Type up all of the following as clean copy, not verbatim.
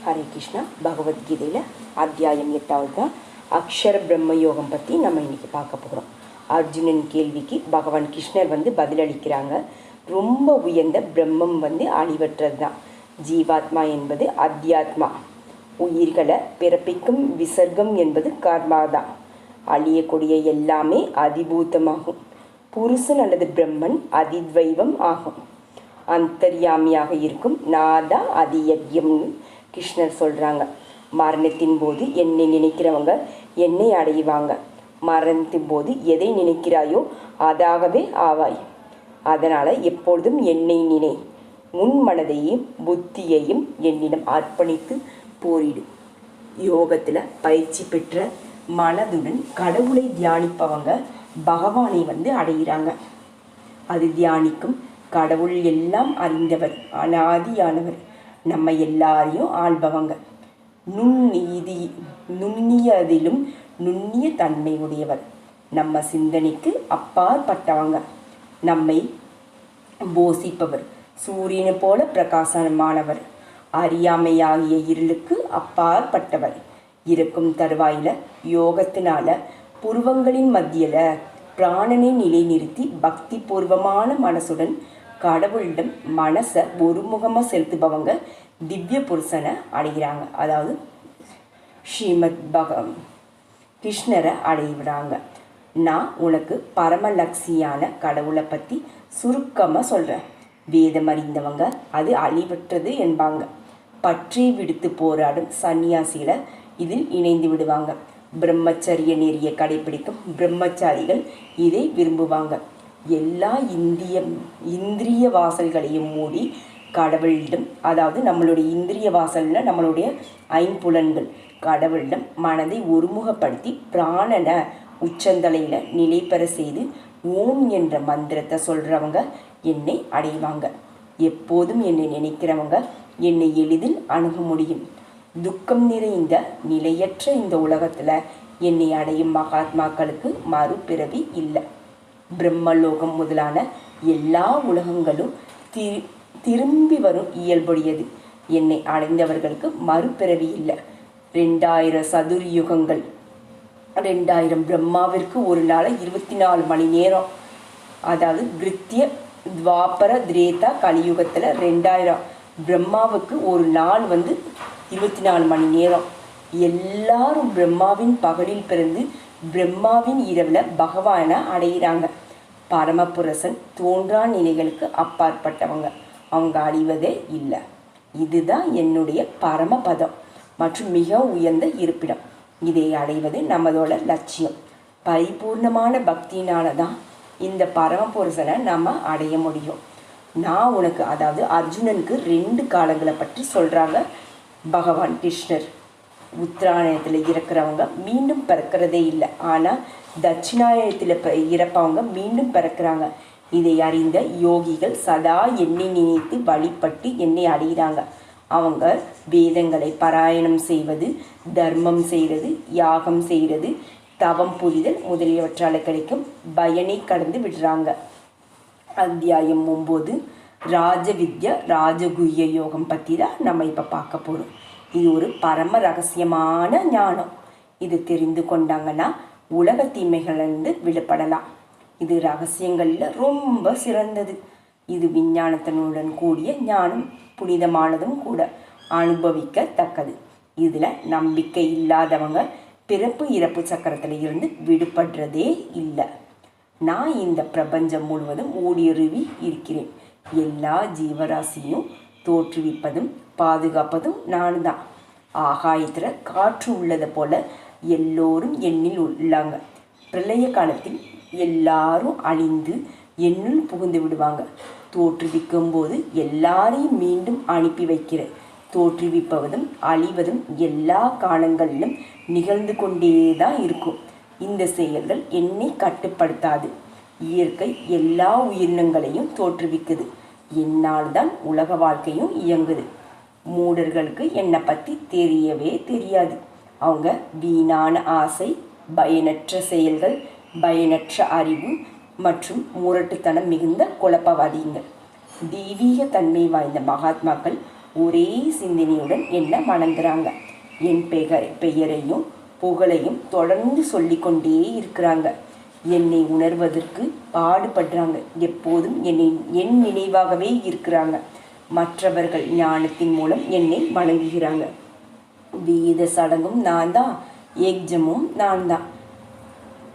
ஹரே கிருஷ்ணா. பகவத்கீதையில் அத்தியாயம் 8வது தான் அக்ஷர பிரம்ம யோகம் பற்றி நம்ம இன்றைக்கி பார்க்க போகிறோம். அர்ஜுனன் கேள்விக்கு பகவான் கிருஷ்ணர் பதிலளிக்கிறாங்க. ரொம்ப உயர்ந்த பிரம்மம் அழிவற்றது தான். ஜீவாத்மா என்பது அத்தியாத்மா. உயிர்களை பிறப்பிக்கும் விசர்க்கம் என்பது கர்மா தான். அழியக்கூடிய எல்லாமே அதிபூதமாகும். புருஷன் அல்லது பிரம்மன் அதித்வைவம் ஆகும். அந்தர்யாமியாக இருக்கும் நாதா அதியக்யம்னு கிருஷ்ணர் சொல்கிறாங்க. மரணத்தின் போது என்னை நினைக்கிறவங்க என்னை அடைவாங்க. மரணத்தின் போது எதை நினைக்கிறாயோ அதாகவே ஆவாய். அதனால் எப்பொழுதும் என்னை நினை. உன் மனதையும் புத்தியையும் என்னிடம் அர்ப்பணித்து போரிடு. யோகத்தில் பயிற்சி பெற்ற மனதுடன் கடவுளை தியானிப்பவங்க பகவானை அடைகிறாங்க. அது தியானிக்கும் கடவுள் எல்லாம் அறிந்தவர், அனாதியானவர், நம்ம எல்லாரையும் ஆள்பவங்க, நுண்ணியதிலும் நுண்ணிய தன்மை உடையவர், நம்ம சிந்தனைக்கு அப்பாற்பட்டவங்க, நம்மை போஷிப்பவர், சூரியனை போல பிரகாசமானவர், அறியாமையாகிய இருளுக்கு அப்பாற்பட்டவர். இருக்கும் தருவாயில் யோகத்தினால புருவங்களின் மத்தியில் பிராணனை நிலைநிறுத்தி பக்தி பூர்வமான மனசுடன் கடவுளிடம் மனசை ஒருமுகமாக செலுத்துபவங்க திவ்ய புருஷனை அடைகிறாங்க. அதாவது ஸ்ரீமத் கிருஷ்ணரை அடைகிறாங்க. நான் உனக்கு பரமலட்சியான கடவுளை பற்றி சுருக்கமாக சொல்கிறேன். வேதம் அறிந்தவங்க அது அழிவற்றது என்பாங்க. பற்றி விடுத்து போராடும் சன்னியாசிகளை இதில் இணைந்து விடுவாங்க. பிரம்மச்சரிய நெறியை கடைபிடிக்கும் பிரம்மச்சாரிகள் இதை விரும்புவாங்க. எல்லா இந்திரிய வாசல்களையும் மூடி கடவுளிடம், அதாவது நம்மளுடைய இந்திரிய வாசல்னா நம்மளுடைய ஐம்புலன்கள், கடவுளிடம் மனதை ஒருமுகப்படுத்தி பிராணனை உச்சந்தலையில் நிலை பெற செய்து ஓம் என்ற மந்திரத்தை சொல்கிறவங்க என்னை அடைவாங்க. எப்போதும் என்னை நினைக்கிறவங்க என்னை எளிதில் அணுக முடியும். துக்கம் நிறைந்த நிலையற்ற இந்த உலகத்தில் என்னை அடையும் மகாத்மாக்களுக்கு மறுபிறவி இல்லை. பிரம்மலோகம் முதலான எல்லா உலகங்களும் திரும்பி வரும் இயல்புடையது. என்னை அடைந்தவர்களுக்கு மறுபிறவி இல்லை. 2000 சதுர்யுகங்கள், 2000 பிரம்மாவிற்கு ஒரு நாள் 24 மணி நேரம். அதாவது கிருத்திய துவாபர திரேதா கலியுகத்தில் 2000 பிரம்மாவுக்கு ஒரு நாள் 24 மணி நேரம். எல்லாரும் பிரம்மாவின் பகலில் பிறந்து பிரம்மாவின் இரவில் பகவானை அடைகிறாங்க. பரமபுருஷன் தோன்றா நிலைகளுக்கு அப்பாற்பட்டவங்க, அவங்க அழிவதே இல்லை. இதுதான் என்னுடைய பரமபதம் மற்றும் மிக உயர்ந்த இருப்பிடம். இதை அடைவது நம்மளோட லட்சியம். பரிபூர்ணமான பக்தியினால தான் இந்த பரமபுருஷனை நம்ம அடைய முடியும். நான் உனக்கு, அதாவது அர்ஜுனனுக்கு 2 காலங்களை பற்றி சொல்கிறாங்க பகவான் கிருஷ்ணர். உத்தராயணத்தில் இறக்குறவங்க மீண்டும் பிறக்கிறதே இல்லை. ஆனால் தட்சிணாயணத்தில் இறப்பவங்க மீண்டும் பிறக்கிறாங்க. இதை அறிந்த யோகிகள் சதா என்னை நினைத்து வழிபட்டு என்னை அடைகிறாங்க. அவங்க வேதங்களை பாராயணம் செய்வது, தர்மம் செய்கிறது, யாகம் செய்கிறது, தவம் புரிதல் முதலியவற்றால் கிடைக்கும் பயனை கடந்து விடுறாங்க. அத்தியாயம் 9 ராஜவித்யா ராஜகுஹ்ய யோகம் பற்றி தான் நம்ம இப்போ பார்க்க போகிறோம். இது ஒரு பரம ரகசியமான ஞானம். இது தெரிந்து கொண்டாங்கன்னா உலக தீமைகளிலிருந்து விடுபடலாம். இது ரகசியங்களில் ரொம்ப சிறந்தது. இது விஞ்ஞானத்தினுடன் கூடிய ஞானம், புனிதமானதும் கூட, அனுபவிக்கத்தக்கது. இதில் நம்பிக்கை இல்லாதவங்க பிறப்பு இறப்பு சக்கரத்தில் இருந்து விடுபடுறதே இல்லை. நான் இந்த பிரபஞ்சம் முழுவதும் ஊடுருவி இருக்கிறேன். எல்லா ஜீவராசியும் தோற்றுவிப்பதும் பாதுகாப்பதும் நான் தான். ஆகாயத்தில் காற்று உள்ளது போல எல்லோரும் என்னில் உள்ளாங்க. பிரளய காலத்தில் எல்லாரும் அழிந்து என்னுள் புகுந்து விடுவாங்க. தோற்றுவிக்கும் போது எல்லாரையும் மீண்டும் அனுப்பி வைக்கிறேன். தோற்றுவிப்பதும் அழிவதும் எல்லா காலங்களிலும் நிகழ்ந்து கொண்டே தான் இருக்கும். இந்த செயல்கள் என்னை கட்டுப்படுத்தாது. இயற்கை எல்லா உயிரினங்களையும் தோற்றுவிக்குது. என்னால் தான் உலக வாழ்க்கையும் இயங்குது. மூடர்களுக்கு என்னை பற்றி தெரியவே தெரியாது. அவங்க வீணான ஆசை, பயனற்ற செயல்கள், பயனற்ற அறிவு மற்றும் முரட்டுத்தனம் மிகுந்த குழப்பவாதிகள். தெய்வீக தன்மை வாய்ந்த மகாத்மாக்கள் ஒரே சிந்தனையுடன் என்னை வணங்குறாங்க. என் பெயரையும் புகழையும் தொடர்ந்து சொல்லிக்கொண்டே இருக்கிறாங்க. என்னை உணர்வதற்கு பாடுபடுறாங்க. எப்போதும் என் நினைவாகவே இருக்கிறாங்க. மற்றவர்கள் ஞானத்தின் மூலம் என்னை வணங்குகிறாங்க. வேத சடங்கும் நான் தான், யஜ்ஜமும் நான் தான்,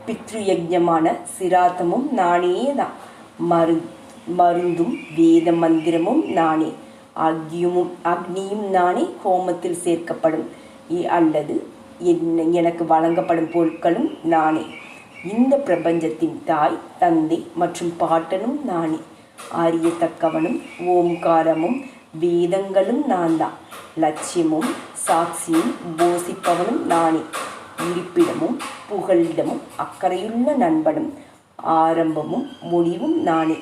பித்ரு யஜ்ஞமான சிராத்தமும் நானே தான், மருந்தும் வேத மந்திரமும் நானே, அக்னியும் நானே, ஹோமத்தில் சேர்க்கப்படும் அல்லது எனக்கு வழங்கப்படும் பொருட்களும் நானே. இந்த பிரபஞ்சத்தின் தாய், தந்தை மற்றும் பாட்டனும் நானே. அறியத்தக்கவனும் ஓம்காரமும் வேதங்களும் நான் தான். லட்சியமும் சாட்சியும் போசிப்பவனும் நானே. இருப்பிடமும் புகலிடமும் அக்கறையுள்ள நண்பனும் ஆரம்பமும் முடிவும் நானே.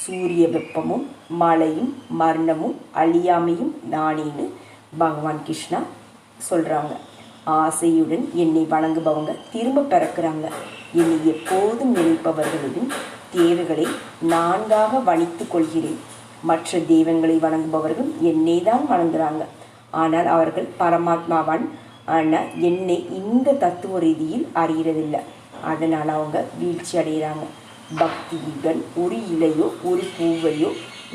சூரிய வெப்பமும் மழையும் மரணமும் அழியாமையும் நானேன்னு பகவான் கிருஷ்ணா சொல்கிறாங்க. ஆசையுடன் என்னை வணங்குபவங்க திரும்ப பிறக்கிறாங்க. என்னை எப்போதும் நினைப்பவர்களின் தேவைகளை நான்காக வணித்து கொள்கிறேன். மற்ற தெய்வங்களை வணங்குபவர்கள் என்னை தான் வணங்குறாங்க. ஆனால் அவர்கள் பரமாத்மாவான் ஆனால் என்னை இந்த தத்துவ ரீதியில் அறிகிறதில்லை. அதனால் அவங்க வீழ்ச்சி அடைகிறாங்க. பக்தியுடன் ஒரு இலையோ ஒரு பூவையோ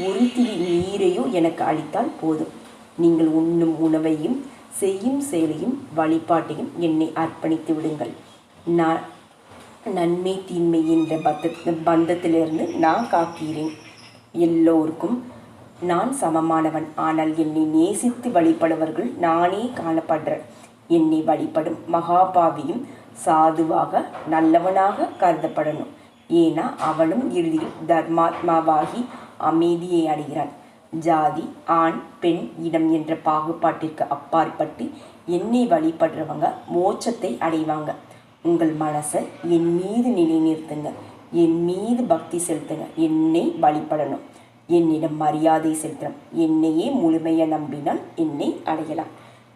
ஒரு திரி நீரையோ எனக்கு அளித்தால் போதும். நீங்கள் உண்ணும் உணவையும் செய்யும் செயலையும் வழிபாட்டையும் என்னை அர்ப்பணித்து விடுங்கள். நான் நன்மை தீன்மை என்ற பந்தத்திலிருந்து நான் காக்கிறேன். எல்லோருக்கும் நான் சமமானவன். ஆனால் என்னை நேசித்து வழிபடுவர்கள் நானே காணப்படுறேன். என்னை வழிபடும் மகாபாவியும் சாதுவாக நல்லவனாக கருதப்படணும். ஏன்னா அவனும் இறுதியில் தர்மாத்மாவாகி அமைதியை அடைகிறான். ஜாதி, ஆண், பெண், இனம் என்ற பாகுபாட்டிற்கு அப்பாற்பட்டு என்னை வழிபடுறவங்க மோட்சத்தை அடைவாங்க. உங்கள் மனசை என் மீது நிலைநிறுத்துங்க. என் மீது பக்தி செலுத்துங்க. என்னை வழிபடணும். என்னிடம் மரியாதை செலுத்தணும். என்னையே முழுமையாக நம்பினால் என்னை அடையலாம்.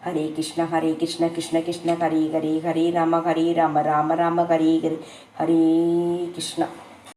ஹரே கிருஷ்ண ஹரே கிருஷ்ண கிருஷ்ண கிருஷ்ண ஹரே ஹரே, ஹரே ராம ராம ராம ஹரே ஹரே, ஹரே கிருஷ்ணா.